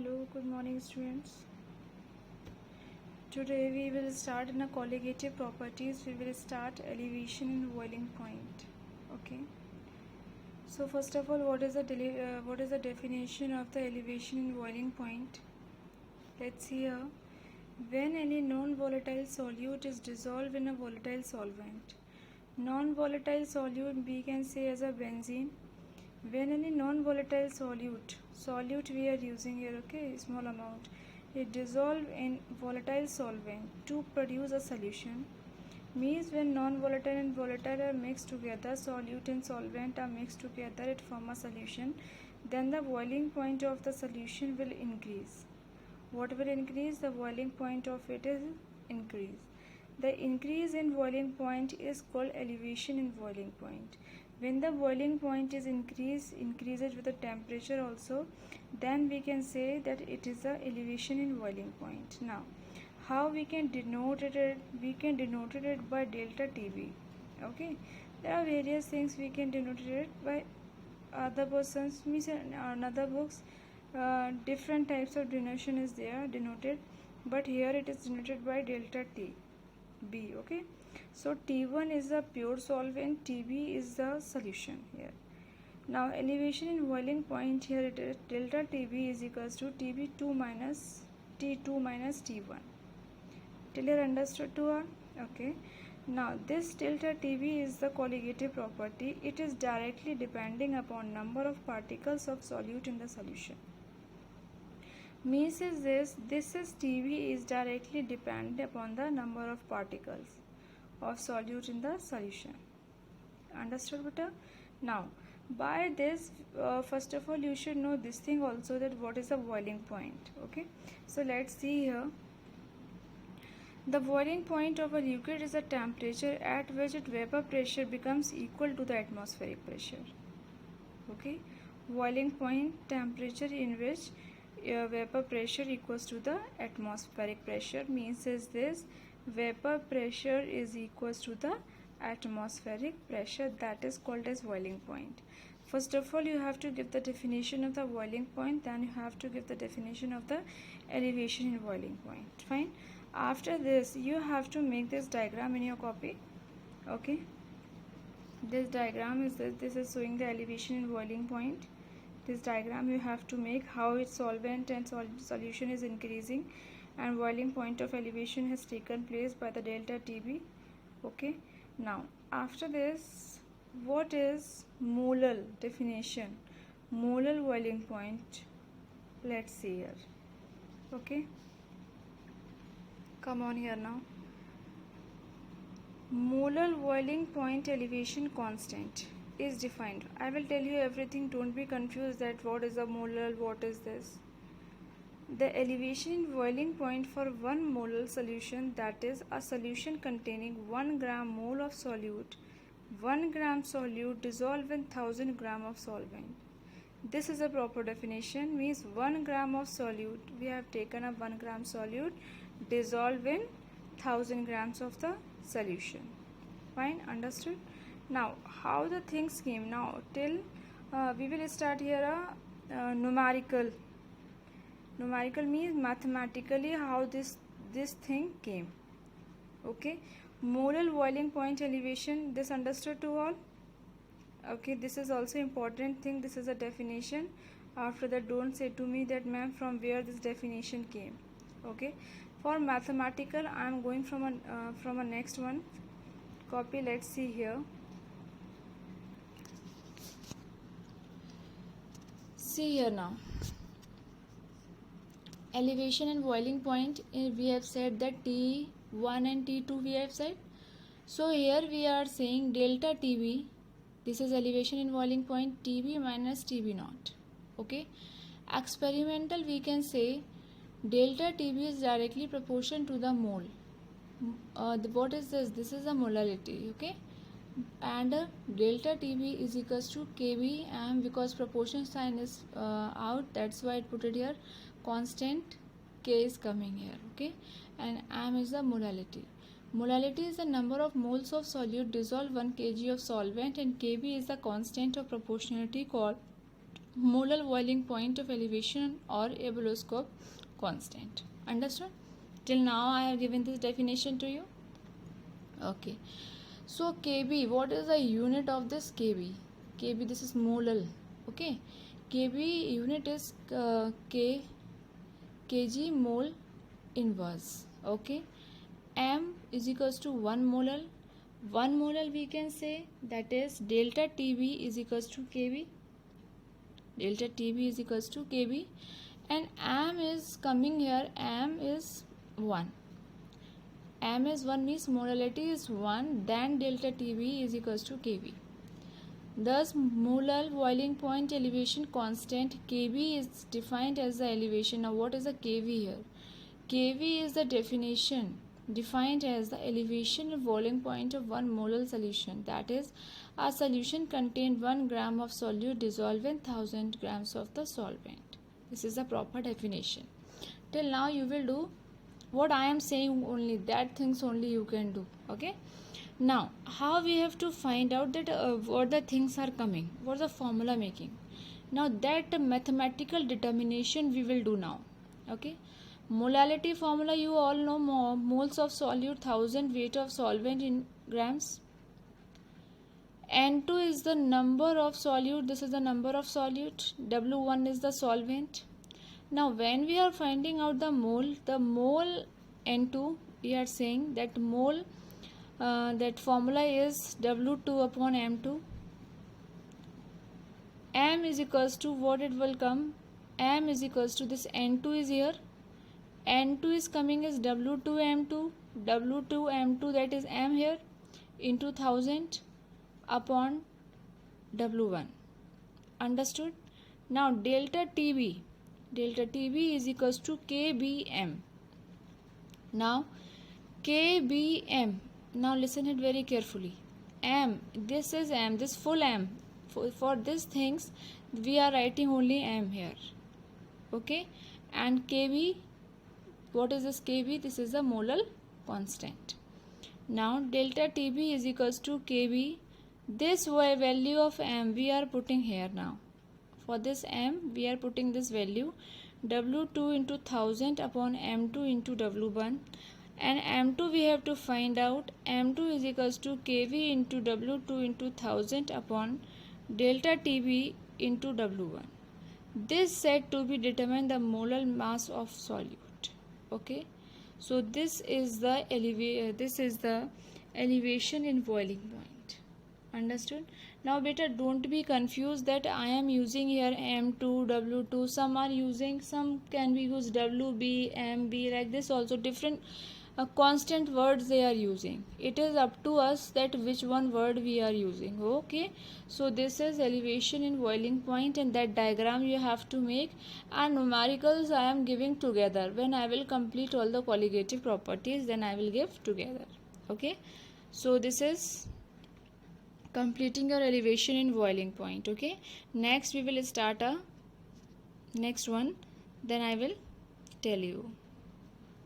Hello, good morning students. Today we will start in a colligative properties. We will start elevation and boiling point. Okay. So first of all, what is the definition of the elevation and boiling point? Let's see here. When any non-volatile solute is dissolved in a volatile solvent. Non-volatile solute we can say as a benzene. When any non-volatile solute we are using here, okay, small amount, it dissolve in volatile solvent to produce a solution. Means when non-volatile and volatile are mixed together, solute and solvent are mixed together, it form a solution. Then the boiling point of the solution will increase. What will increase? The boiling point of it is increase. The increase in boiling point is called elevation in boiling point. When the boiling point is increases with the temperature also, then we can say that it is the elevation in boiling point. Now, how we can denote it? We can denote it by delta TB. Okay, there are various things we can denote it by. Other persons, means in another books, different types of denotation is there denoted, but here it is denoted by delta TB. Okay. So T1 is the pure solvent, TB is the solution here. Now elevation in boiling point, here it is delta TB is equals to TB2 minus T2 minus T1. Till here understood to all? Okay. Now this delta TB is the colligative property. It is directly depending upon number of particles of solute in the solution. Means is this is TB is directly dependent upon the number of particles of solute in the solution. Understood, beta? Now by this, first of all you should know this thing also, that what is the boiling point. Okay, so let's see here. The boiling point of a liquid is a temperature at which its vapor pressure becomes equal to the atmospheric pressure. Okay, boiling point, temperature in which vapor pressure equals to the atmospheric pressure. Means is this, vapor pressure is equals to the atmospheric pressure, that is called as boiling point. First of all you have to give the definition of the boiling point, then you have to give the definition of the elevation in boiling point. Fine. After this you have to make this diagram in your copy. Okay, this diagram is this is showing the elevation in boiling point. This diagram you have to make how its solvent and solution is increasing and boiling point of elevation has taken place by the delta TB. Okay, now after this, what is molar definition, molar boiling point? Let's see here. Okay, come on here now. Molar boiling point elevation constant is defined. I will tell you everything, don't be confused that what is a molar, what is this. The elevation in boiling point for 1 molar solution, that is a solution containing 1 gram mole of solute. 1 gram solute dissolved in 1000 gram of solvent. This is a proper definition. Means 1 gram of solute, we have taken a 1 gram solute dissolved in 1000 grams of the solution. Fine, understood? Now how the things came. Now till we will start here a numerical means mathematically how this thing came. Okay, molar boiling point elevation, this understood to all? Okay, this is also important thing, this is a definition. After that don't say to me that ma'am from where this definition came. Okay, for mathematical I am going from a next one copy. Let's see here. See here now, elevation and boiling point, we have said that T1 and T2 we have said. So here we are saying delta TB, this is elevation in boiling point, TB minus TB naught. Okay, experimental we can say delta TB is directly proportional to the mole. What is this? This is the molarity. Okay, and delta TB is equals to KB, and because proportion sign is out, that's why I put it here. Constant K is coming here. Okay, and M is the molality. Molality is the number of moles of solute dissolved 1 kg of solvent, and KB is the constant of proportionality called molar boiling point of elevation or ebuloscope constant. Understood? Till now I have given this definition to you. Okay. So kb, what is the unit of this kb? Kb, this is molal. Okay. Kb unit is kg mole inverse. Okay. M is equals to 1 molal. 1 molal we can say, that is delta Tb is equals to Kb. Delta Tb is equals to Kb. And M is coming here, M is 1. M is 1 means molality is 1, then delta Tb is equals to Kb. Thus, molar boiling point elevation constant Kb is defined as the elevation. Now, what is the Kv here? Kv is the definition defined as the elevation of boiling point of 1 molar solution. That is, a solution contained 1 gram of solute dissolved in 1000 grams of the solvent. This is the proper definition. Till now, you will do what I am saying only, that things only you can do. Okay. Now, how we have to find out that what the things are coming, what the formula making. Now, that mathematical determination we will do now. Okay. Molality formula you all know, moles of solute, 1000 weight of solvent in grams. N2 is the number of solute, this is the number of solute, W1 is the solvent. Now when we are finding out the mole N2, we are saying that mole, that formula is W2 upon M2. M is equals to what it will come, M is equals to this N2 is here. N2 is coming as W2M2, W2M2 that is M here into 1000 upon W1. Understood? Now delta TB is equals to KBM. Now KBM, now listen it very carefully. M, this is M, this full M. For these things we are writing only M here. Okay? And KB, what is this Kb? This is the molar constant. Now delta Tb is equals to Kb. This value of M we are putting here now. For this M we are putting this value W2 into 1000 upon M2 into W1. And M2 we have to find out. M2 is equals to Kv into W2 into 1000 upon delta Tb into W1. This said to be determine the molar mass of solute. Okay, so this is the elevation in boiling point. Understood? Now beta, don't be confused that I am using here M2, W2. Some are using, some can be used WB, MB, like this also. Different constant words they are using. It is up to us that which one word we are using. Okay, so this is elevation in boiling point, and that diagram you have to make, and numericals I am giving together. When I will complete all the colligative properties, then I will give together. Okay, so this is completing your elevation in boiling point. Okay, next we will start a next one, then I will tell you.